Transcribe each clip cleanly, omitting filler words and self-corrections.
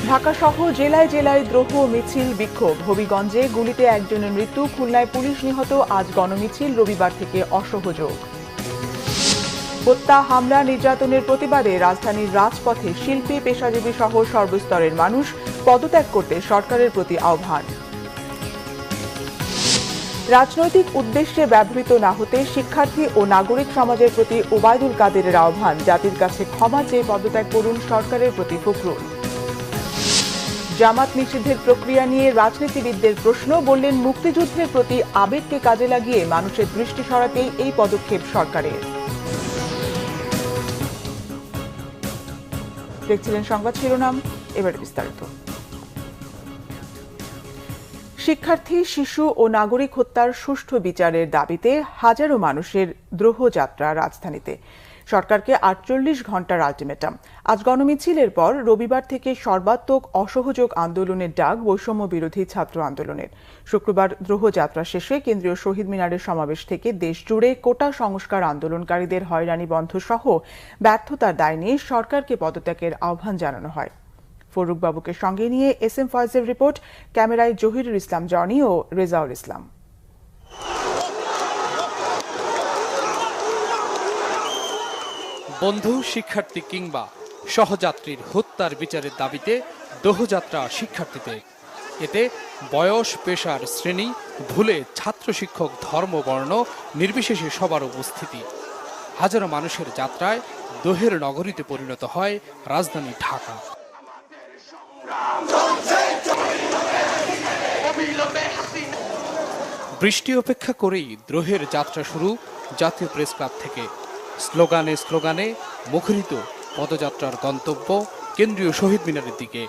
ঢাকা সহ জেলায় জেলায় দ্রোহ মিছিল বিক্ষোভ। হবিগঞ্জে গুলিতে একজনের মৃত্যু, খুলনায় পুলিশ নিহত। আজ গণমিছিল, রবিবার থেকে অসহযোগ। হত্যা, হামলা, নির্যাতনের প্রতিবাদে রাজধানীর রাজপথে শিল্পী, পেশাজীবী সহ সর্বস্তরের মানুষ। পদত্যাগ করতে সরকারের প্রতি আহ্বান। রাজনৈতিক উদ্দেশ্যে ব্যবহৃত না হতে শিক্ষার্থী ও নাগরিক সমাজের প্রতি ওবায়দুল কাদেরের আহ্বান। জাতির কাছে ক্ষমা চেয়ে পদত্যাগ করুন সরকারের প্রতি ফখরুল। জামাত নিষিদ্ধের প্রক্রিয়া নিয়ে রাজনীতিবিদদের প্রশ্ন, বললেন মুক্তিযুদ্ধের প্রতি আবেগকে কাজে লাগিয়ে মানুষের দৃষ্টি সরাতেই এই পদক্ষেপ সরকারের। দেখছিলেন সংবাদ শিরোনাম, এবার বিস্তারিত। শিক্ষার্থী, শিশু ও নাগরিক হত্যার সুষ্ঠু বিচারের দাবিতে হাজারো মানুষের দ্রোহযাত্রা রাজধানীতে। সরকারকে 48 ঘণ্টার আলটিমেটাম। আজ গণমিছিলের পর রবিবার থেকে সর্বাত্মক অসহযোগ আন্দোলনের ডাক বৈষম্য বিরোধী ছাত্র আন্দোলনের। শুক্রবার দ্রোহযাত্রা শেষে কেন্দ্রীয় শহীদ মিনারের সমাবেশ থেকে দেশ জুড়ে কোটা সংস্কার আন্দোলনকারীদের হয়রানি বন্ধ সহ ব্যর্থতার দায় নিয়ে সরকারকে পদত্যাগের আহ্বান জানানো হয়। ফরুক বাবুকে সঙ্গে নিয়ে এস এম ফয়েজের রিপোর্ট, ক্যামেরায় জহিরুল ইসলাম জনি ও রেজাউল ইসলাম। বন্ধু, শিক্ষার্থী কিংবা সহযাত্রীর হত্যার বিচারের দাবিতে দোহযাত্রা শিক্ষার্থীদের। এতে বয়স, পেশার শ্রেণী ভুলে ছাত্র, শিক্ষক, ধর্ম, বর্ণ নির্বিশেষে সবার উপস্থিতি। হাজারো মানুষের যাত্রায় দোহের নগরীতে পরিণত হয় রাজধানী ঢাকা। বৃষ্টি উপেক্ষা করেই দ্রোহের যাত্রা শুরু জাতীয় প্রেস ক্লাব থেকে। স্লোগানে স্লোগানে মুখরিত পদযাত্রার গন্তব্য কেন্দ্রীয় শহীদ মিনারের দিকে।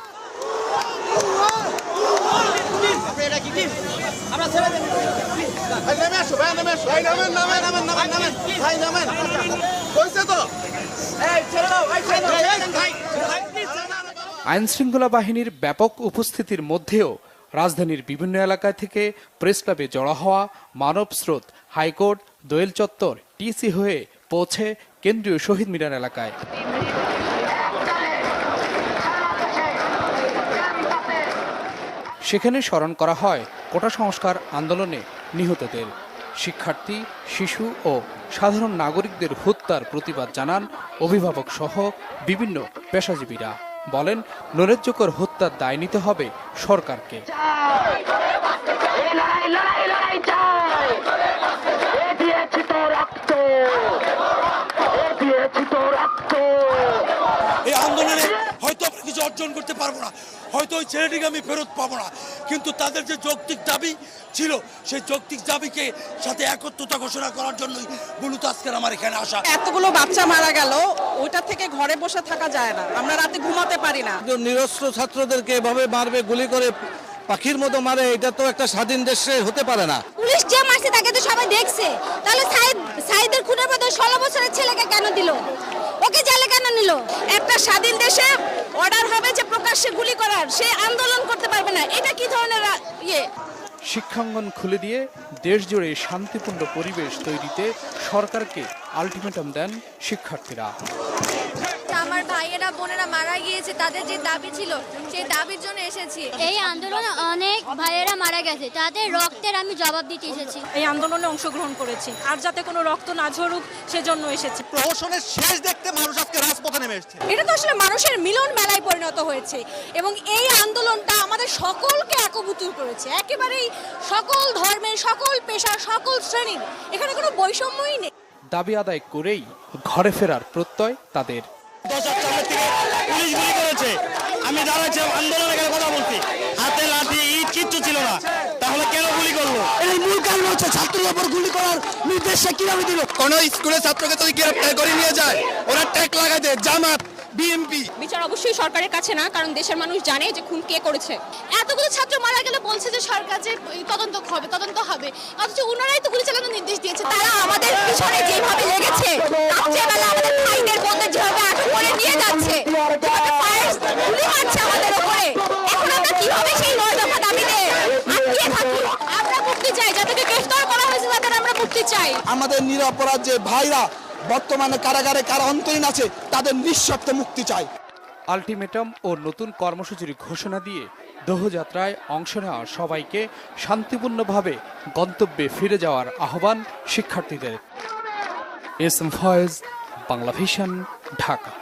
আইনশৃঙ্খলা বাহিনীর ব্যাপক উপস্থিতির মধ্যেও রাজধানীর বিভিন্ন এলাকা থেকে প্রেস ক্লাবে জড়ো হওয়া মানব স্রোত হাইকোর্ট, দোয়েল চত্বর, টিসি হয়ে পৌঁছে কেন্দ্রীয় শহীদ মিনার এলাকায়। সেখানে স্মরণ করা হয় কোটা সংস্কার আন্দোলনে নিহতদের। শিক্ষার্থী, শিশু ও সাধারণ নাগরিকদের হত্যার প্রতিবাদ জানান অভিভাবক সহ বিভিন্ন পেশাজীবীরা। বলেন, নৈরাজ্যকর হত্যার দায় নিতে হবে সরকারকে। এই আন্দোলনে হয়তো আমরা কিছু অর্জন করতে পারবো না, হয়তো ওই ছেলেটিকে আমি ফেরত পাবো না, কিন্তু তাদের যে যৌক্তিক দাবি ছিল সেই যৌক্তিক দাবিকে সাথে একত্রতা ঘোষণা করার জন্যই মূলত আজকের আমার এখানে আসা। এতগুলো বাচ্চা মারা গেল, ওইটা থেকে ঘরে বসে থাকা যায় না, আমরা রাতে ঘুমাতে পারি না। নিরস্ত্র ছাত্রদেরকে এভাবে মারবে, গুলি করে পাখির মতো মারে, এটা তো একটা স্বাধীন দেশে হতে পারে না। পুলিশ যে মারছে তাকে তো সবাই দেখছে, তাহলে সাইদের খুনের বদলে 16 বছরের ছেলেকে কেন দিল, ওকে জেলে কেন নিল? একটা স্বাধীন দেশে অর্ডার হবে যে প্রকাশ্যে গুলি করার, সে আন্দোলন করতে পারবে না। এটা কি ধরনের ইয়ে? শিক্ষাঙ্গন খুলে দিয়ে দেশ জুড়ে শান্তিপূর্ণ পরিবেশ তৈরিতে সরকারকে আলটিমেটাম দেন শিক্ষার্থীরা। আমার ভাইয়েরা বোনেরা মারা গিয়েছে, তাদের যে দাবি ছিল সেই দাবির জন্য এসেছি। এই আন্দোলনে অনেক ভাইয়েরা মারা গেছে, তাদের রক্তের আমি জবাব দিতে এসেছি। এই আন্দোলনে অংশগ্রহণ করেছি, আর যাতে কোনো রক্ত না ঝরুক সেজন্য এসেছি। প্রহসনের শেষ দেখতে মানুষ আজকে রাজপথে নেমে এসেছে। এটা তো আসলে মানুষের মিলন মেলায় পরিণত হয়েছে এবং এই আন্দোলনটা আমাদের সকলকে একভূত করেছে, একেবারেই সকল ধর্মের, সকল পেশার, সকল শ্রেণীর, এখানে কোনো বৈষম্যই নেই। দাবি আদায় করেই ঘরে ফেরার প্রত্যয় তাদের। পুলিশ গুলি করেছে, আমি দাঁড়াচ্ছিলাম আন্দোলনের এখানে কথা বলছি, হাতে লাঠি ইট কিচ্ছু ছিল না, তাহলে কেন গুলি করলো? এই মূল কারণ হচ্ছে ছাত্রদের উপর গুলি করার নির্দেশ কিভাবে দিল? কোন স্কুলের ছাত্রকে যদি গ্রেফতার করে নিয়ে যায়, ওরা ট্যাগ লাগাই দেয় জামাত, বিএমপি। বিচার অবশ্যই সরকারের কাছে না, কারণ দেশের মানুষ জানে যে খুন কে করেছে। এতগুলো ছাত্র মারা গেলে বলছে যে সরকার যে তদন্ত হবে, অথচ ওনারাই তো গুলি চালানোর নির্দেশ দিয়েছে। তারা আমাদের পিছনে যেভাবে লেগেছে, রাত্রেবেলা আমাদের ভাইদের বোনদের যেভাবে আটক করে নিয়ে যাচ্ছে, যেভাবে গুলি মারছে আমাদের উপরে, এখন আমরা কিভাবে সেই 9 দফা দাবিতে আটকে থাকি? আমরা মুক্তি চাই, যাদেরকে গ্রেফতার করা হয়েছে তাদের আমরা মুক্তি চাই। আমাদের নিরপরাধ যে ভাইরা বর্তমানে কারাগারে কারা অন্তরীণ আছে, তাদের নিঃশর্তে মুক্তি চাই। আলটিমেটাম ও নতুন কর্মসূচির ঘোষণা দিয়ে দোহযাত্রায় অংশ নেওয়া সবাইকে শান্তিপূর্ণভাবে গন্তব্যে ফিরে যাওয়ার আহ্বান শিক্ষার্থীদের। S M Foyez, Bangla Vision, Dhaka.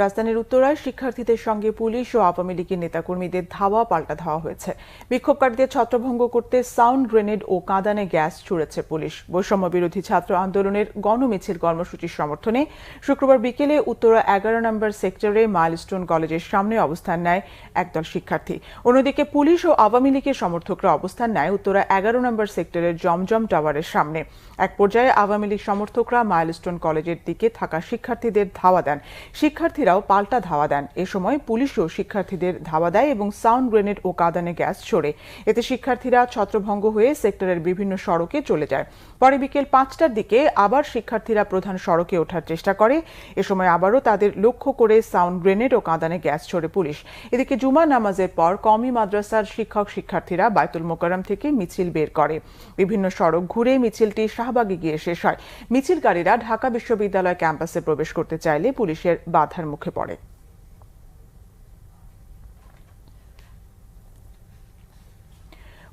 রাজধানীর উত্তরায় শিক্ষার্থীদের সঙ্গে পুলিশ ও আওয়ামী লীগের নেতাকর্মীদের ধাওয়া পাল্টা ধাওয়া হয়েছে। বিক্ষোভকারীদের ছত্রভঙ্গ করতে সাউন্ড গ্রেনেড ও কাঁদানে গ্যাস ছুড়েছে পুলিশ। বৈষম্য বিরোধী ছাত্র আন্দোলনের গণমিছিল কর্মসূচির সমর্থনে শুক্রবার বিকেলে উত্তরা 11 নম্বর সেক্টরে মাইলস্টোন কলেজের সামনে অবস্থান নেয় একদল শিক্ষার্থী। অন্যদিকে পুলিশ ও আওয়ামী লীগের সমর্থকরা অবস্থান নেয় উত্তরা 11 নম্বর সেক্টরের জমজম টাওয়ারের সামনে। এক পর্যায়ে আওয়ামী লীগ সমর্থকরা মাইলস্টোন কলেজের দিকে থাকা শিক্ষার্থীদের ধাওয়া দেন। শিক্ষার্থীরাও পাল্টা ধাওয়া দেন। এ সময় পুলিশও শিক্ষার্থীদের ধাওয়া দেয় এবং সাউন্ড গ্রেনেড ও কাঁদানে গ্যাস ছোড়ে। এতে শিক্ষার্থীরা ছত্রভঙ্গ হয়ে সেক্টরের বিভিন্ন সড়কে চলে যায়। পরে বিকেল 5টার দিকে আবার শিক্ষার্থীরা প্রধান সড়কে ওঠার চেষ্টা করে। এ সময় আবারও তাদের লক্ষ্য করে সাউন্ড গ্রেনেড ও কাঁদানে গ্যাস ছোড়ে পুলিশ। এদিকে জুমা নামাজের পর কওমি মাদ্রাসার শিক্ষার্থীরা বায়তুল মোকাররম থেকে মিছিল বের করে। বিভিন্ন সড়ক ঘুরে মিছিলটি শাহবাগে গিয়ে শেষ হয়। মিছিলকারীরা ঢাকা বিশ্ববিদ্যালয় ক্যাম্পাসে প্রবেশ করতে চাইলে পুলিশের বাধার মুখে পড়ে।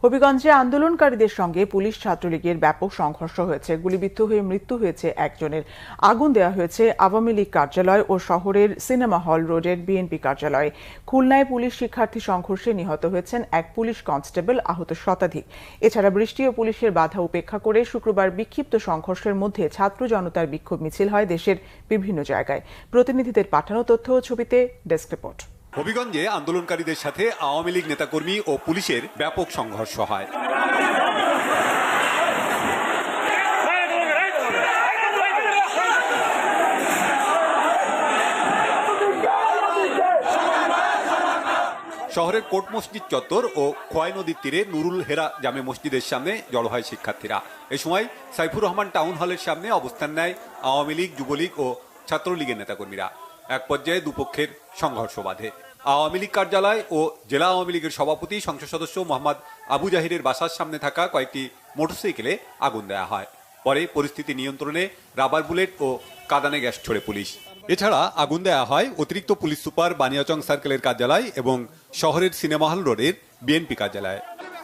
হবিগঞ্জে আন্দোলনকারীদের সঙ্গে পুলিশ ছাত্রলীগের ব্যাপক সংঘর্ষ হয়েছে। গুলিবিদ্ধ হয়ে মৃত্যু হয়েছে একজনের। আগুন দেওয়া হয়েছে আওয়ামী লীগ কার্যালয় ও শহরের সিনেমা হল রোডের বিএনপি কার্যালয়ে। খুলনায় পুলিশ শিক্ষার্থী সংঘর্ষে নিহত হয়েছেন এক পুলিশ কনস্টেবল, আহত শতাধিক। এছাড়া বৃষ্টি ও পুলিশের বাধা উপেক্ষা করে শুক্রবার বিক্ষিপ্ত সংঘর্ষের মধ্যে ছাত্র জনতার বিক্ষোভ মিছিল হয় দেশের বিভিন্ন জায়গায়। প্রতিনিধিদের পাঠানো তথ্য ও ছবিতে ডেস্ক রিপোর্ট। হবিগঞ্জে আন্দোলনকারীদের সাথে আওয়ামী লীগ নেতাকর্মী ও পুলিশের ব্যাপক সংঘর্ষ হয়। শহরের কোর্ট মসজিদ চত্বর ও খোয়াই নদীর তীরে নুরুল হেরা জামে মসজিদের সামনে জড়ো হয় শিক্ষার্থীরা। এ সময় সাইফুর রহমান টাউন হলের সামনে অবস্থান নেয় আওয়ামী লীগ, যুবলীগ ও ছাত্রলীগের নেতাকর্মীরা। এক পর্যায়ে দুপক্ষের সংঘর্ষ বাধে। আওয়ামী লীগ কার্যালয় ও জেলা আওয়ামী লীগের সভাপতি, সংসদ সদস্য মোহাম্মদ আবু জাহিরের বাসার সামনে থাকা কয়েকটি মোটরসাইকেলে আগুন দেওয়া হয়। পরে পরিস্থিতি নিয়ন্ত্রণে রাবার বুলেট ও কাঁদানে গ্যাস ছোড়ে পুলিশ। এছাড়া আগুন দেওয়া হয় অতিরিক্ত পুলিশ সুপার বানিয়াচং সার্কেলের কার্যালয় এবং শহরের সিনেমা হল রোডের বিএনপি কার্যালয়।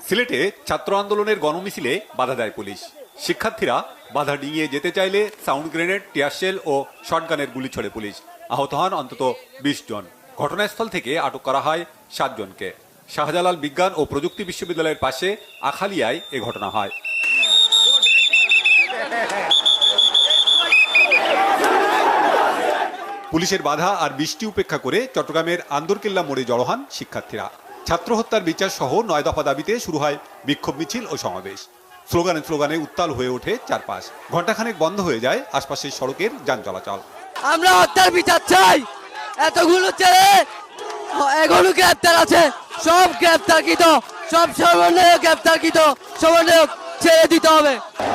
সিলেটে ছাত্র আন্দোলনের গণমিছিলে বাধা দেয় পুলিশ। শিক্ষার্থীরা বাধা ডিঙিয়ে যেতে চাইলে সাউন্ড গ্রেনেড, টিয়ারশেল ও শটগানের গুলি ছোড়ে পুলিশ। আহত হন অন্তত 20 জন। ঘটনাস্থল থেকে আটক করা হয় 7 জনকে। শাহজালাল বিজ্ঞান ও প্রযুক্তি বিশ্ববিদ্যালয়ের পাশে আখালিয়ায় এ ঘটনা হয়। পুলিশের বাধা আর বৃষ্টি উপেক্ষা করে চট্টগ্রামের আন্দরকিল্লা মোড়ে জড়ো হন শিক্ষার্থীরা। ছাত্র হত্যার বিচার সহ 9 দফা দাবিতে শুরু হয় বিক্ষোভ মিছিল ও সমাবেশ। স্লোগানে উত্তাল হয়ে ওঠে চারপাশ। ঘণ্টাখানেক বন্ধ হয়ে যায় আশপাশের সড়কের যান চলাচল। আমরা হত্যার বিচার চাই। এতগুলো ছেলে এখনো গ্রেপ্তার আছে, সব গ্রেপ্তারকৃত, সব সমন্বয়ক গ্রেপ্তারকৃত, সমন্বয়ক ছেড়ে দিতে হবে।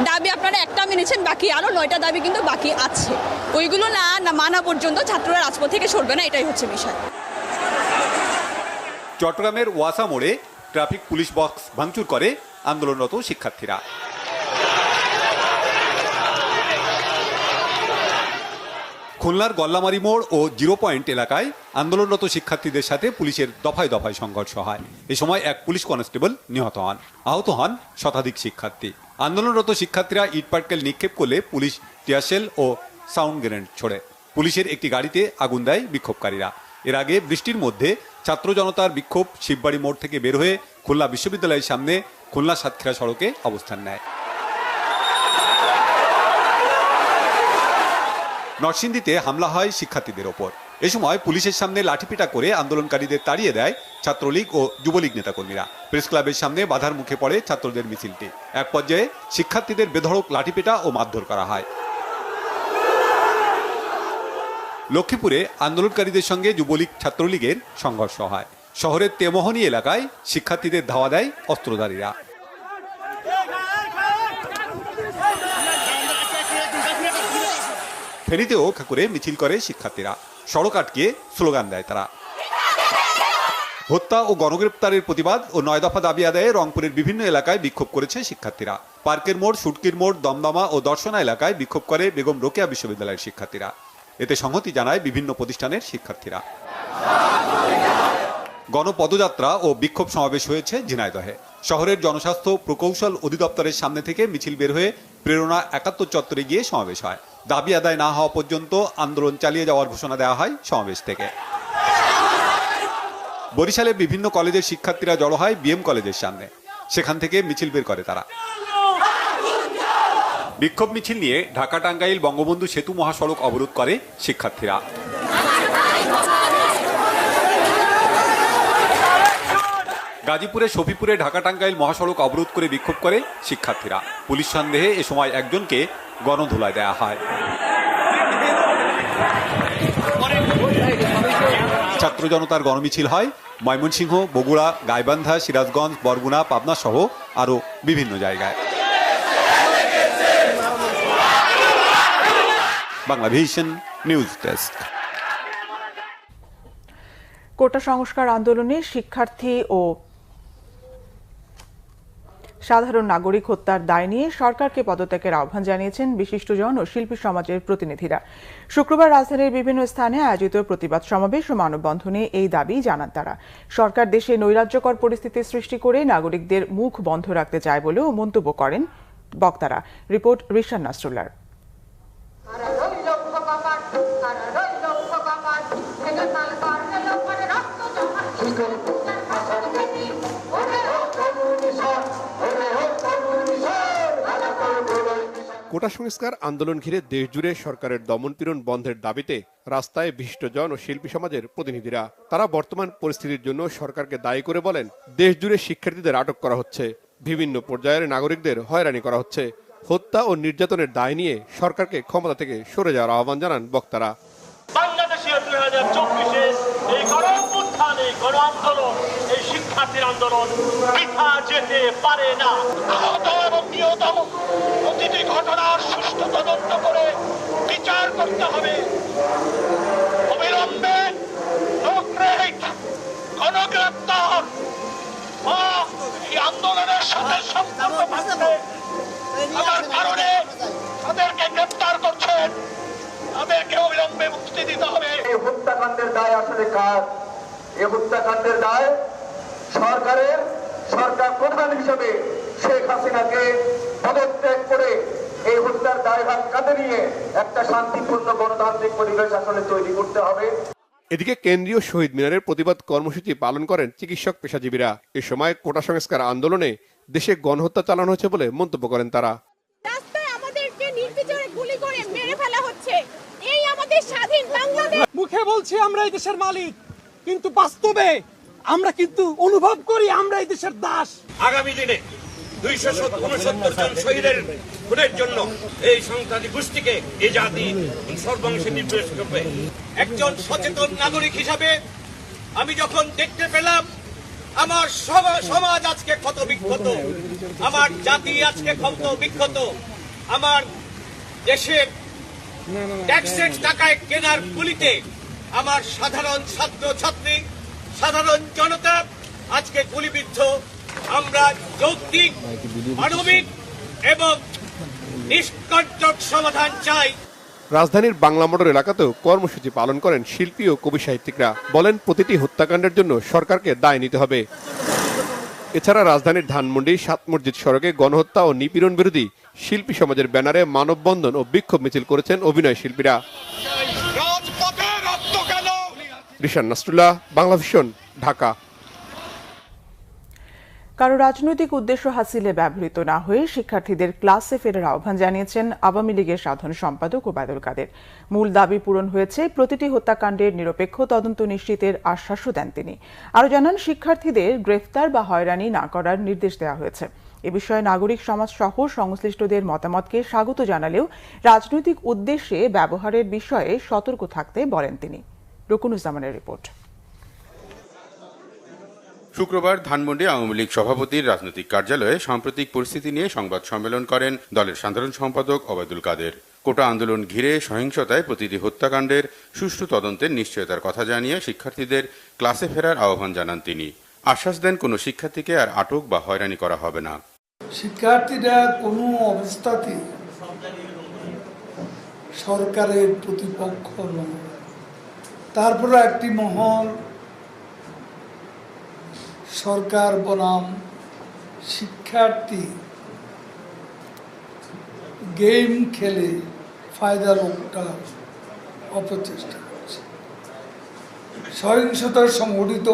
দাবি আপনারা একটা মেনেছেন, বাকি আরো 9টা দাবি কিন্তু বাকি আছে। ওইগুলো না মানা পর্যন্ত ছাত্ররা রাজপথ থেকে সরবে না, এটাই হচ্ছে বিষয়। চট্টগ্রামের ওয়াসা মোড়ে ট্রাফিক পুলিশ বক্স ভাঙচুর করে আন্দোলনরত শিক্ষার্থীরা। খুলনার গল্লামারি মোড় ও 0 পয়েন্ট এলাকায় আন্দোলনরত শিক্ষার্থীদের সাথে পুলিশের দফায় দফায় সংঘর্ষ হয়। এ সময় এক পুলিশ কনস্টেবল নিহত হন। আহত হন শতাধিক শিক্ষার্থী। আন্দোলনরত শিক্ষার্থীরা ইটপাটকেল নিক্ষেপ করলে পুলিশ টিয়ারশেল ও সাউন্ড গ্রেনেড ছোড়ে। পুলিশের একটি গাড়িতে আগুন দেয় বিক্ষোভকারীরা। এর আগে বৃষ্টির মধ্যে ছাত্র জনতার বিক্ষোভ শিববাড়ি মোড় থেকে বের হয়ে খুলনা বিশ্ববিদ্যালয়ের সামনে খুলনা সাতক্ষীরা সড়কে অবস্থান নেয়। নরসিংদীতে হামলা হয় শিক্ষার্থীদের ওপর। এ সময় পুলিশের সামনে লাঠিপিটা করে আন্দোলনকারীদের তাড়িয়ে দেয় ছাত্রলীগ ও যুবলীগ নেতাকর্মীরা। প্রেস ক্লাবের সামনে বাধার মুখে পড়ে ছাত্রদের মিছিলটি। এক পর্যায়ে শিক্ষার্থীদের বেধড়ক লাঠিপিটা ও মারধর করা হয়। লক্ষ্মীপুরে আন্দোলনকারীদের সঙ্গে যুবলীগ ছাত্রলীগের সংঘর্ষ হয়। শহরের তেমোহনী এলাকায় শিক্ষার্থীদের ধাওয়া দেয় অস্ত্রধারীরা। ফেনীতেও করে মিছিল করে শিক্ষার্থীরা। সড়ক আটকে স্লোগান দেয় তারা। হত্যা ও গণগ্রেপ্তারের প্রতিবাদ ও 9 দফা দাবি আদায়ে রংপুরের বিভিন্ন এলাকায় বিক্ষোভ করেছে শিক্ষার্থীরা। পার্কের মোড়, সুটকির মোড়, দমদমা ও দর্শনা এলাকায় বিক্ষোভ করে বেগম রোকেয়া বিশ্ববিদ্যালয়ের শিক্ষার্থীরা। এতে সংহতি জানায় বিভিন্ন প্রতিষ্ঠানের শিক্ষার্থীরা। গণপদযাত্রা ও বিক্ষোভ সমাবেশ হয়েছে ঝিনাইদহে। শহরের জনস্বাস্থ্য প্রকৌশল অধিদপ্তরের সামনে থেকে মিছিল বের হয়ে প্রেরণা ৭১ চত্বরে গিয়ে সমাবেশ হয়। দাবি আদায় না হওয়া পর্যন্ত আন্দোলন চালিয়ে যাওয়ার ঘোষণা দেওয়া হয় সমাবেশ থেকে। বরিশালে বিভিন্ন কলেজের শিক্ষার্থীরা জড়ো হয় বিএম কলেজের সামনে, সেখান থেকে মিছিল বের করে তারা। বিক্ষোভ মিছিল নিয়ে ঢাকা টাঙ্গাইল বঙ্গবন্ধু সেতু মহাসড়ক অবরোধ করে শিক্ষার্থীরা। গাজীপুরে শফিপুরে ঢাকা টাঙ্গাইল মহাসড়ক অবরোধ করে বিক্ষোভ করে শিক্ষার্থীরা। পুলিশ সন্দেহে এ সময় একজনকে গণধোলায় দেয়া হয়। ছাত্র জনতার গণমিছিল হয় ময়মনসিংহ, বগুড়া, গাইবান্ধা, সিরাজগঞ্জ, বরগুনা, পাবনা সহ আরো বিভিন্ন জায়গায়। Banglavision news desk. কোটা সংস্কার আন্দোলনে শিক্ষার্থী ও সাধারণ নাগরিক হত্যার দায় নিয়ে সরকারকে পদত্যাগের আহ্বান জানিয়েছেন বিশিষ্টজন ও শিল্পী সমাজের প্রতিনিধিরা। শুক্রবার রাজধানীর বিভিন্ন স্থানে আয়োজিত প্রতিবাদ সমাবেশ ও মানববন্ধনে এই দাবি জানান তারা। সরকার দেশে নৈরাজ্যকর পরিস্থিতি সৃষ্টি করে নাগরিকদের মুখ বন্ধ রাখতে চায় বলেও মন্তব্য করেন বক্তারা। রিপোর্ট রিশান নাসরুল্লাহর। কোটা সংস্কার আন্দোলন ঘিরে দেশজুড়ে সরকারের দমনপীড়ন বন্ধের দাবিতে রাস্তায় বিশিষ্টজন ও শিল্পী সমাজের প্রতিনিধিরা। তারা বর্তমান পরিস্থিতির জন্য সরকারকে দায়ী করে বলেন, দেশজুড়ে শিক্ষার্থীদের আটক করা হচ্ছে, বিভিন্ন পর্যায়ের নাগরিকদের হয়রানি করা হচ্ছে। হত্যা ও নির্যাতনের দায় নিয়ে সরকারকে ক্ষমতা থেকে সরে যাওয়ার আহ্বান জানান বক্তারা। বাংলাদেশের 2024 এই গণঅভ্যুত্থানে গণ আন্দোলন, এই শিক্ষার্থীর আন্দোলন বৃথা যেতে পারে না। আহত এবং নিহত প্রতিটি ঘটনার সুষ্ঠু তদন্ত করে বিচার করতে হবে। অবিলম্বে গণগ্রেপ্তার এই আন্দোলনের সাথে সম্পর্ক থাকবে আমার কারণে তাদেরকে গ্রেপ্তার করছেন, তাদেরকে অবিলম্বে মুক্তি দিতে হবে। এই হত্যাকাণ্ডের দায় আসলে কার? এই হত্যাকাণ্ডের দায় সরকারের। সরকার প্রধান হিসেবে শেখ হাসিনাকে পদত্যাগ করে এই হত্যার দায়ভার কাঁধে নিয়ে একটা শান্তিপূর্ণ গণতান্ত্রিক পরিবেশ আসলে তৈরি করতে হবে। এদিকে কেন্দ্রীয় শহীদ মিনারের প্রতিবাদ কর্মসূচি পালন করেন চিকিৎসক পেশাজীবীরা। এ সময় কোটা সংস্কার আন্দোলনে দেশে গণহত্যা চালানো হয়েছে বলে মন্তব্য করেন তারা। রাস্তায় আমাদেরকে নির্বিচারে গুলি করে মেরে ফেলা হচ্ছে। এই আমাদের স্বাধীন বাংলাদেশ। মুখে বলছি আমরা এই দেশের মালিক, কিন্তু বাস্তবে আমরা কিন্তু অনুভব করি আমরা এই দেশের দাস। আগামী দিনে 269 জন শহীদের খুনের জন্য এই সন্ত্রাসী গোষ্ঠীকে এই জাতি সর্বাংশে নির্দেশ করবে। একজন সচেতন নাগরিক হিসাবে আমি যখন দেখতে পেলাম আমার সমাজ আজকে ক্ষত বিক্ষত, আমার জাতি আজকে ক্ষত বিক্ষত, আমার দেশের ট্যাক্সের টাকায় কেনার গুলিতে আমার সাধারণ ছাত্র ছাত্রী, সাধারণ জনতা আজকে গুলিবিদ্ধ, আমরা যৌক্তিক, মানবিক এবং নিষ্কণ্টক সমাধান চাই। রাজধানীর বাংলা মোটর এলাকাতেও কর্মসূচি পালন করেন শিল্পী ও কবি সাহিত্যিকরা। বলেন, প্রতিটি হত্যাকাণ্ডের জন্য সরকারকে দায় নিতে হবে। এছাড়া রাজধানীর ধানমন্ডি ৭ মসজিদ সড়কে গণহত্যা ও নিপীড়ন বিরোধী শিল্পী সমাজের ব্যানারে মানববন্ধন ও বিক্ষোভ মিছিল করেছেন অভিনয় শিল্পীরা। রিশান নাসরুল্লাহ, বাংলাভিশন, ঢাকা। কারো রাজনৈতিক উদ্দেশ্য হাসিলে ব্যবহৃত না হয়ে শিক্ষার্থীদের ক্লাসে ফেরার আহ্বান জানিয়েছেন আওয়ামী লীগের সাধারণ সম্পাদক ওবায়দুল কাদের। মূল দাবি পূরণ হয়েছে, প্রতিটি হত্যাকাণ্ডের নিরপেক্ষ তদন্ত নিশ্চিতের আশ্বাসও দেন তিনি। আরও জানান, শিক্ষার্থীদের গ্রেফতার বা হয়রানি না করার নির্দেশ দেওয়া হয়েছে। এ বিষয়ে নাগরিক সমাজ সহ সংশ্লিষ্টদের মতামতকে স্বাগত জানালেও রাজনৈতিক উদ্দেশ্যে ব্যবহারের বিষয়ে সতর্ক থাকতে বলেন তিনি। রকুনুজ্জামানের রিপোর্ট। শুক্রবার ধানমন্ডি আওয়ামী লীগ সভাপতির রাজনৈতিক কার্যালয়ে সাম্প্রতিক পরিস্থিতি নিয়ে সংবাদ সম্মেলন করেন দলের সাধারণ সম্পাদক ওবায়দুল কাদের। কোটা আন্দোলন ঘিরে সহিংসতায় প্রতিটি হত্যাকাণ্ডের সুষ্ঠু তদন্তের নিশ্চয়তার কথা জানিয়ে শিক্ষার্থীদের ক্লাসে ফেরার আহ্বান জানান তিনি। আশ্বাস দেন, কোনো শিক্ষার্থীকে আর আটক বা হয়রানি করা হবে না। শিক্ষার্থীরা কোনো অবস্থাতেই সরকারের প্রতিপক্ষ নয়। তারপরে একটি মহল সরকার বনাম শিক্ষার্থী গেম খেলে ফায়দা লোকটার অপচেষ্টা করছে। সহিংসতার সংঘটিত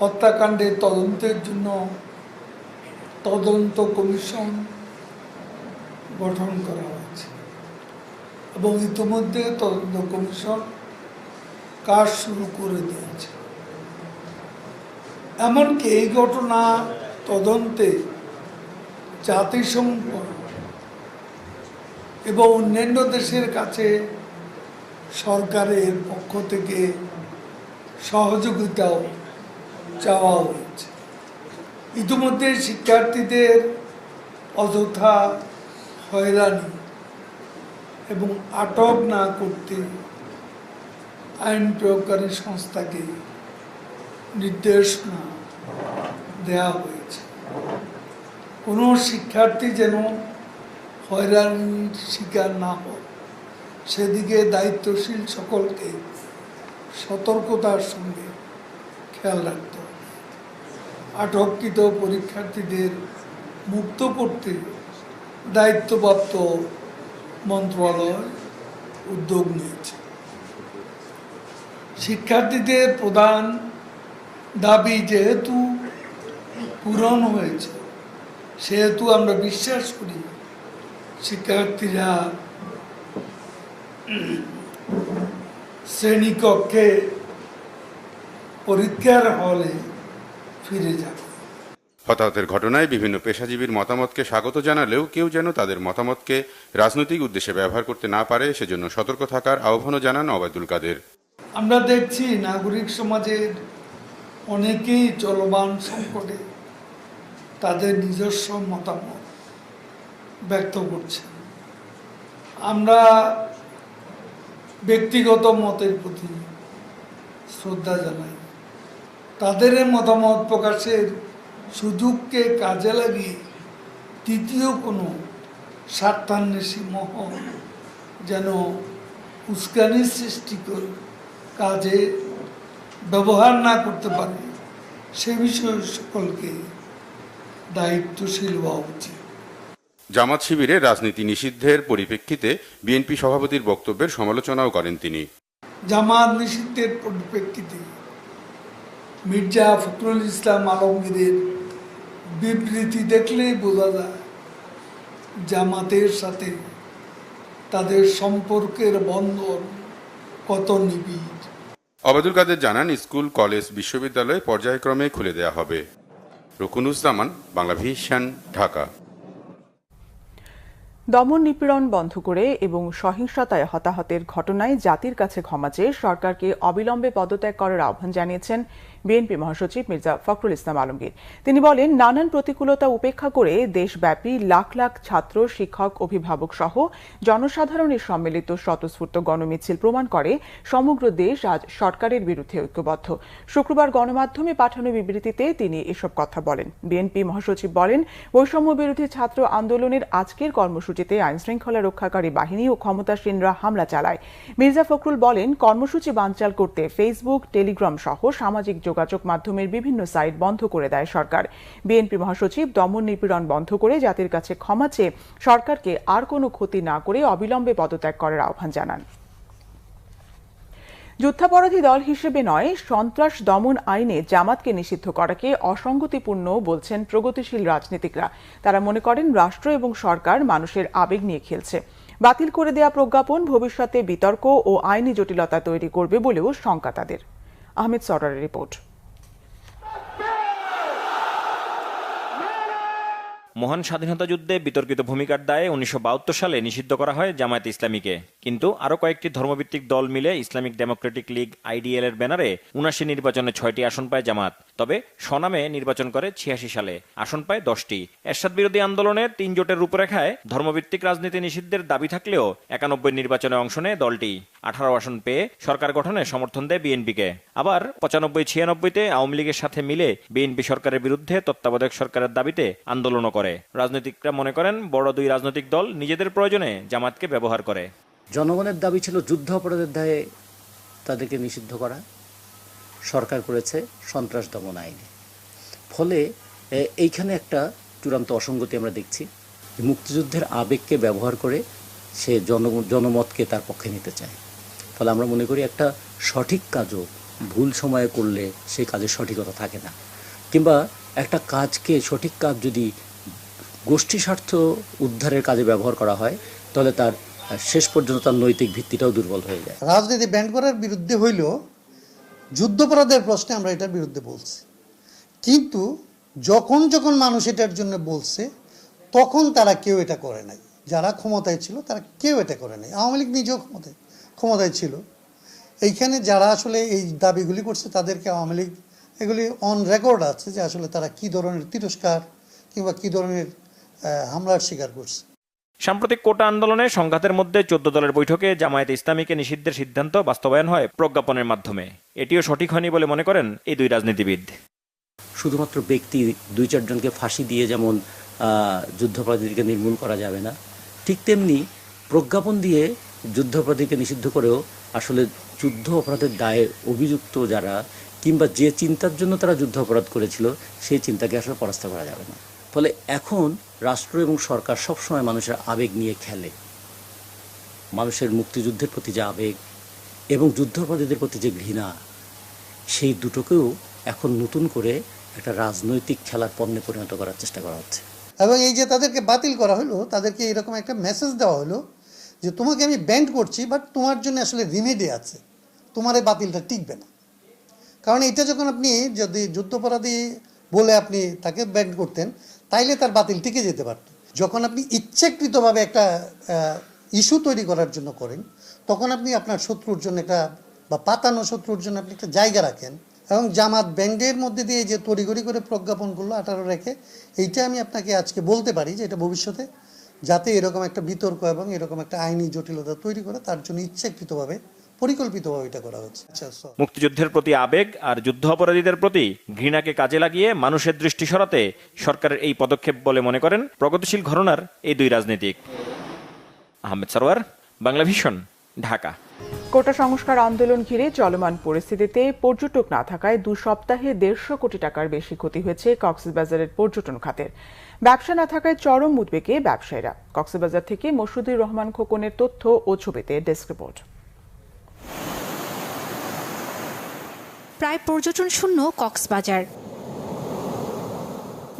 হত্যাকাণ্ডের তদন্তের জন্য তদন্ত কমিশন গঠন করা হয়েছে এবং ইতিমধ্যে তদন্ত কমিশন কাজ শুরু করে দিয়েছে। এমনকি এই ঘটনা তদন্তে জাতিসংঘ এবং অন্যান্য দেশের কাছে সরকারের পক্ষ থেকে সহযোগিতাও চাওয়া হয়েছে। ইতিমধ্যে শিক্ষার্থীদের অযথা হয়রানি এবং আটক না করতে আইন প্রয়োগকারী সংস্থাকে নির্দেশনা দেওয়া হয়েছে। কোনো শিক্ষার্থী যেন হয়রানির শিকার না হয় সেদিকে দায়িত্বশীল সকলকে সতর্কতার সঙ্গে খেয়াল রাখতে হবে। আটককৃত পরীক্ষার্থীদের মুক্ত করতে দায়িত্বপ্রাপ্ত মন্ত্রণালয় উদ্যোগ নিয়েছে। শিক্ষার্থীদের প্রধান দাবি যেহেতু পূরণ হয়েছে, সেহেতু আমরা বিশ্বাস করি শিক্ষার্থীরা শ্রেণীকক্ষে পরীক্ষার হলে ফিরে যাবে। হতাহতের ঘটনায় বিভিন্ন পেশাজীবীর মতামতকে স্বাগত জানালেও কেউ যেন তাদের মতামতকে রাজনৈতিক উদ্দেশ্যে ব্যবহার করতে না পারে সেজন্য সতর্ক থাকার আহ্বানও জানান ওবায়দুল কাদের। আমরা দেখছি নাগরিক সমাজের অনেকেই চলমান সংকটে তাদের নিজস্ব মতামত ব্যক্ত করছে। আমরা ব্যক্তিগত মতের প্রতি শ্রদ্ধা জানাই। তাদের মতামত প্রকাশের সুযোগকে কাজে লাগিয়ে তৃতীয় কোনো স্বার্থান্বেষী মহল যেন উস্কানির সৃষ্টিকর কাজে ব্যবহার না করতে পারে সে বিষয়ে সকলকে দায়িত্বশীল হওয়া উচিত। জামাত শিবিরে রাজনীতি নিষিদ্ধের পরিপ্রেক্ষিতে বিএনপি সভাপতির বক্তব্যের সমালোচনাও করেন তিনি। জামাত নিষিদ্ধের পরিপ্রেক্ষিতে মির্জা ফখরুল ইসলাম আলমগীরের বিবৃতি দেখলেই বোঝা যায় জামাতের সাথে তাদের সম্পর্কের বন্ধন কত নিবিড়। ওবায়দুল কাদের জানান, স্কুল, কলেজ, বিশ্ববিদ্যালয় পর্যায়ক্রমে খুলে দেওয়া হবে। রুকুনুজ্জামান, বাংলা ভিশন, ঢাকা। দমন নিপীড়ন বন্ধ করে এবং সহিংসতায় হতাহতের ঘটনায় জাতির কাছে ক্ষমা চেয়ে সরকারকে অবিলম্বে পদত্যাগ করার আহ্বান জানিয়েছেন বিএনপি মহাসচিব মির্জা ফখরুল ইসলাম আলমগীর। তিনি বলেন, নানান প্রতিকূলতা উপেক্ষা করে দেশব্যাপী লাখ লাখ ছাত্র, শিক্ষক, অভিভাবক সহ জনসাধারণের সম্মিলিত স্বতঃস্ফূর্ত গণমিছিল প্রমাণ করে সমগ্র দেশ আজ সরকারের বিরুদ্ধে ঐক্যবদ্ধ। শুক্রবার গণমাধ্যমে পাঠানো বিবৃতিতে তিনি এসব কথা বলেন। বিএনপি মহাসচিব বলেন, বৈষম্য বিরোধী ছাত্র আন্দোলনের আজকের কর্মসূচিতে আইনশৃঙ্খলা রক্ষাকারী বাহিনী ও ক্ষমতাসীনরা হামলা চালায়। মির্জা ফখরুল বলেন, কর্মসূচি বানচাল করতে ফেসবুক, টেলিগ্রাম সহ সামাজিক যোগাযোগ মাধ্যমের বিভিন্ন সাইট বন্ধ করে দেয় সরকার। বিএনপি মহাসচিব দমন নিপীড়ন বন্ধ করে জাতির কাছে ক্ষমা চেয়ে সরকারকে আর কোনো ক্ষতি না করে অবিলম্বে পদত্যাগ করার আহ্বান জানান। যুদ্ধাপরাধী দল হিসেবে নয়, সন্ত্রাস দমন আইনে জামাতকে নিষিদ্ধ করাকে অসঙ্গতিপূর্ণ বলছেন প্রগতিশীল রাজনীতিকরা। তারা মনে করেন, রাষ্ট্র এবং সরকার মানুষের আবেগ নিয়ে খেলছে। বাতিল করে দেয়া প্রজ্ঞাপন ভবিষ্যতে বিতর্ক ও আইনি জটিলতা তৈরি করবে বলেও শঙ্কা তাদের। আহমেদ সরারের রিপোর্ট। মহান স্বাধীনতা যুদ্ধে বিতর্কিত ভূমিকার দায়ে 1972 সালে নিষিদ্ধ করা হয় জামায়াত ইসলামীকে। কিন্তু আরও কয়েকটি ধর্মভিত্তিক দল মিলে ইসলামিক ডেমোক্রেটিক লীগ IDL এর ব্যানারে 79 নির্বাচনে 6টি আসন পায় জামাত। তবে স্বনামে নির্বাচন করে 86 সালে, আসন পায় 10টি। এরশাদ বিরোধী আন্দোলনের 3 জোটের রূপরেখায় ধর্মভিত্তিক রাজনীতি নিষিদ্ধের দাবি থাকলেও 91 নির্বাচনে অংশ নেয় দলটি। 18 আসন পেয়ে সরকার গঠনে সমর্থন দেয় বিএনপিকে। আবার 95-96-তে আওয়ামী লীগের সাথে মিলে বিএনপি সরকারের বিরুদ্ধে তত্ত্বাবধায়ক সরকারের দাবিতে আন্দোলনও করে। রাজনীতিকরা মনে করেন, বড় দুই রাজনৈতিক দল নিজেদের প্রয়োজনে জামাতকে ব্যবহার করে। জনগণের দাবি ছিল যুদ্ধ অপরাধের দায়ে তাদেরকে নিষিদ্ধ করা, সরকার করেছে সন্ত্রাস দমন আইনে। ফলে এইখানে একটা চূড়ান্ত অসঙ্গতি আমরা দেখছি। মুক্তিযুদ্ধের আবেগকে ব্যবহার করে সে জনমতকে তার পক্ষে নিতে চায়। ফলে আমরা মনে করি একটা সঠিক কাজও ভুল সময়ে করলে সেই কাজের সঠিকতা থাকে না, কিংবা একটা কাজকে সঠিক কাজ যদি গোষ্ঠী স্বার্থ উদ্ধারের কাজে ব্যবহার করা হয় তাহলে তার শেষ পর্যন্ত তার নৈতিক ভিত্তিটাও দুর্বল হয়ে যায়। রাজনীতি ব্যান্ড করার বিরুদ্ধে হইলেও যুদ্ধাপরাধের প্রশ্নে আমরা এটার বিরুদ্ধে বলছি, কিন্তু যখন যখন মানুষ এটার জন্য বলছে তখন তারা কেউ এটা করে নাই। যারা ক্ষমতায় ছিল তারা কেউ এটা করে নাই। আওয়ামী লীগ নিজেও ক্ষমতায় ছিল। এইখানে যারা আসলে এই দাবিগুলি করছে তাদেরকে আওয়ামী লীগ এগুলি অন রেকর্ড আছে যে আসলে তারা কি ধরনের তিরস্কার কিংবা কি ধরনের হামলার শিকার করছে। সাম্প্রতিক কোটা আন্দোলনে সংঘাতের মধ্যে 14 দলের বৈঠকে জামায়াতে ইসলামীকে নিষিদ্ধের সিদ্ধান্ত বাস্তবায়ন হয় প্রজ্ঞাপনের মাধ্যমে। এটিও সঠিক হয়নি বলে মনে করেন এই দুই রাজনীতিবিদ। শুধুমাত্র ব্যক্তি 2-4 জনকে ফাঁসি দিয়ে যেমন যুদ্ধাপরাধীকে নির্মূল করা যাবে না, ঠিক তেমনি প্রজ্ঞাপন দিয়ে যুদ্ধাপরাধীকে নিষিদ্ধ করেও আসলে যুদ্ধ অপরাধের দায়ে অভিযুক্ত যারা কিংবা যে চিন্তার জন্য তারা যুদ্ধ অপরাধ করেছিল সেই চিন্তাকে আসলে পরাস্ত করা যাবে না। ফলে এখন রাষ্ট্র এবং সরকার সবসময় মানুষের আবেগ নিয়ে খেলে। মানুষের মুক্তিযুদ্ধের প্রতি যে আবেগ এবং যুদ্ধাপরাধীদের প্রতি যে ঘৃণা, সেই দুটোকেও এখন নতুন করে একটা রাজনৈতিক খেলার পণ্যে পরিণত করার চেষ্টা করা হচ্ছে। এবং এই যে তাদেরকে বাতিল করা হলো, তাদেরকে এরকম একটা মেসেজ দেওয়া হলো যে তোমাকে আমি ব্যান্ড করছি, বাট তোমার জন্য আসলে রিমেডি আছে, তোমার এই বাতিলটা টিকবে না। কারণ এটা যখন আপনি যদি যুদ্ধাপরাধী বলে আপনি তাকে ব্যান্ড করতেন তাইলে তার বাতিল টিকে যেতে পারত। যখন আপনি ইচ্ছাকৃতভাবে একটা ইস্যু তৈরি করার জন্য করেন তখন আপনি আপনার শত্রুর জন্য একটা বা পাতানো শত্রুর জন্য আপনি একটা জায়গা রাখেন। এবং জামাত ব্যান্ডের মধ্যে দিয়ে যে তড়িঘড়ি করে প্রজ্ঞাপন করলো 18 রেখে, এইটা আমি আপনাকে আজকে বলতে পারি যে এটা ভবিষ্যতে যাতে এরকম একটা বিতর্ক এবং এরকম একটা আইনি জটিলতা তৈরি করে তার জন্য ইচ্ছাকৃতভাবে পরিকল্পিতভাবে এটা করা হচ্ছে। মুক্তিযুদ্ধের প্রতি আবেগ আর যুদ্ধ অপরাধীদের প্রতি ঘৃণাকে কাজে লাগিয়ে মানুষের দৃষ্টি সরাতে সরকারের এই পদক্ষেপ বলে মনে করেন প্রগতিশীল ঘরানার এই দুই রাজনীতিক। আহমেদ সরওয়ার, বাংলা ভিশন, ঢাকা। কোটা সংস্কার আন্দোলন ঘিরে চলমান পরিস্থিতিতে পর্যটক না থাকায় 2 সপ্তাহে 150 কোটি টাকার বেশি ক্ষতি হয়েছে কক্সবাজারের পর্যটন খাতের। ব্যবসা না থাকায় চরম উদ্বেগে ব্যবসায়ীরা। কক্সবাজার থেকে মসুদুর রহমান খোকনের তথ্য ও ছবিতে ডেস্ক রিপোর্ট। প্রায় পর্যটন শূন্য কক্সবাজার।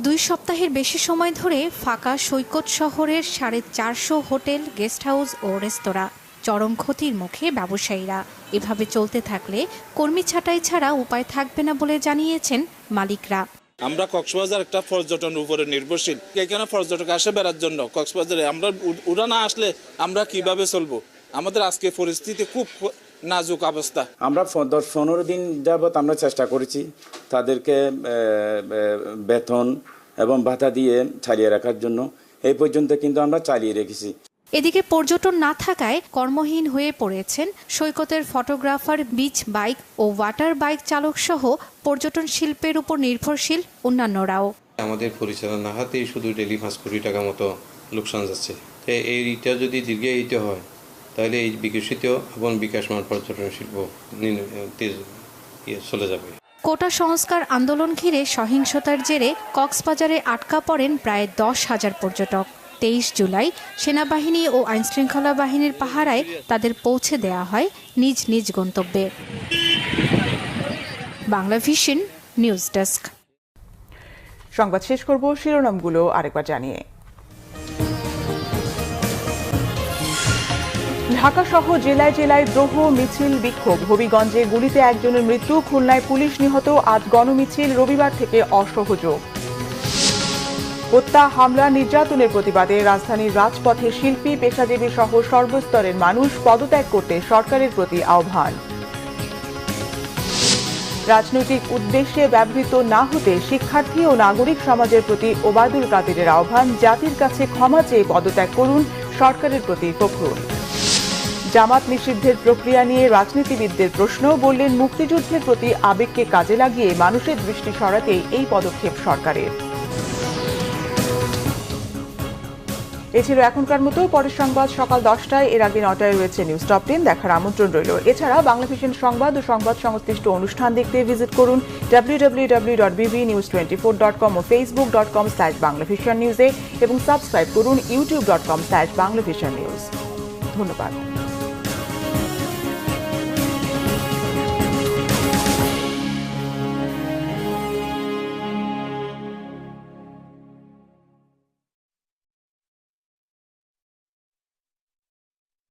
2 সপ্তাহের বেশি সময় ধরে ফাঁকা সৈকত শহরের 450 হোটেল, গেস্ট হাউস ও রেস্তোরাঁ। চরম ক্ষতির মুখে ব্যবসায়ীরা। এভাবে চলতে থাকলে কর্মী ছাঁটাই ছাড়া উপায় থাকবে না বলে জানিয়েছেন মালিকরা। আমরা কক্সবাজার একটা পর্যটন উপরে নির্ভরশীল। এখানে পর্যটক আসে বেড়ার জন্য কক্সবাজারে আমরা উড়া না আসলে আমরা কিভাবে চলবো? আমাদের আজকে পরিস্থিতি খুব নাজুক অবস্থা। আমরা 10-15 দিন যাবৎ আমরা চেষ্টা করেছি তাদেরকে বেতন এবং ভাতা দিয়ে চালিয়ে রাখার জন্য। এই পর্যন্ত কিন্তু আমরা চালিয়ে রেখেছি। এদিকে পর্যটন না থাকায় কর্মহীন হয়ে পড়েছেন সৈকতের ফটোগ্রাফার, বিচ বাইক ও ওয়াটার বাইক চালক সহ পর্যটন শিল্পের উপর নির্ভরশীল অন্যান্যরাও। আমাদের পরিচালনা হাতেই শুধু ডেলি 5 কোটি টাকা মতো লোকসান যাচ্ছে। এইটা যদি দীর্ঘায়িত হয় তাহলে এই বিকশিত এবং বিকাশমান পর্যটন শিল্প চলে যাবে। কোটা সংস্কার আন্দোলন ঘিরে সহিংসতার জেরে কক্সবাজারে আটকা পড়েন প্রায় 10,000 পর্যটক। 23 জুলাই সেনাবাহিনী ও আইনশৃঙ্খলা বাহিনীর পাহারায় তাদের পৌঁছে দেওয়া হয় নিজ নিজ গন্তব্যে। Bangla vision news desk. সংবাদ শেষ করব শিরোনামগুলো আরেকবার জানিয়ে। ঢাকা সহ জেলায় জেলায় দ্রোহ, মিছিল, বিক্ষোভ। হবিগঞ্জে গুলিতে একজনের মৃত্যু, খুলনায় পুলিশ নিহত। আজ গণমিছিল, রবিবার থেকে অসহযোগ। হত্যা, হামলা, নির্যাতনের প্রতিবাদে রাজধানীর রাজপথে শিল্পী, পেশাজীবী সহ সর্বস্তরের মানুষ পদত্যাগ করতে সরকারের প্রতি আহ্বান। রাজনৈতিক উদ্দেশ্যে ব্যবহৃত না হতে শিক্ষার্থী ও নাগরিক সমাজের প্রতি ওবায়দুল কাদেরের আহ্বান। জাতির কাছে ক্ষমা চেয়ে পদত্যাগ করুন, সরকারের প্রতি ফখরুল। জামাত নিষিদ্ধের প্রক্রিয়া নিয়ে রাজনীতিবিদদের প্রশ্ন, বললেন মুক্তিযুদ্ধের প্রতি আবেগকে কাজে লাগিয়ে মানুষের দৃষ্টি সরাতেই এই পদক্ষেপ সরকারের। এই ছিল এখনকার মতো। পরের সংবাদ সকাল 10টায়, এর আগে 9টায় রয়েছে নিউজ টপ 10 দেখার আমন্ত্রণ রইল। এছাড়া বাংলা ভিশন সংবাদ ও সংবাদ সংশ্লিষ্ট অনুষ্ঠান দেখতে ভিজিট করুন www.bbnews24.com ও facebook.com/banglavisionnews এবং সাবস্ক্রাইব করুন youtube.com/banglavisionnews। ধন্যবাদ।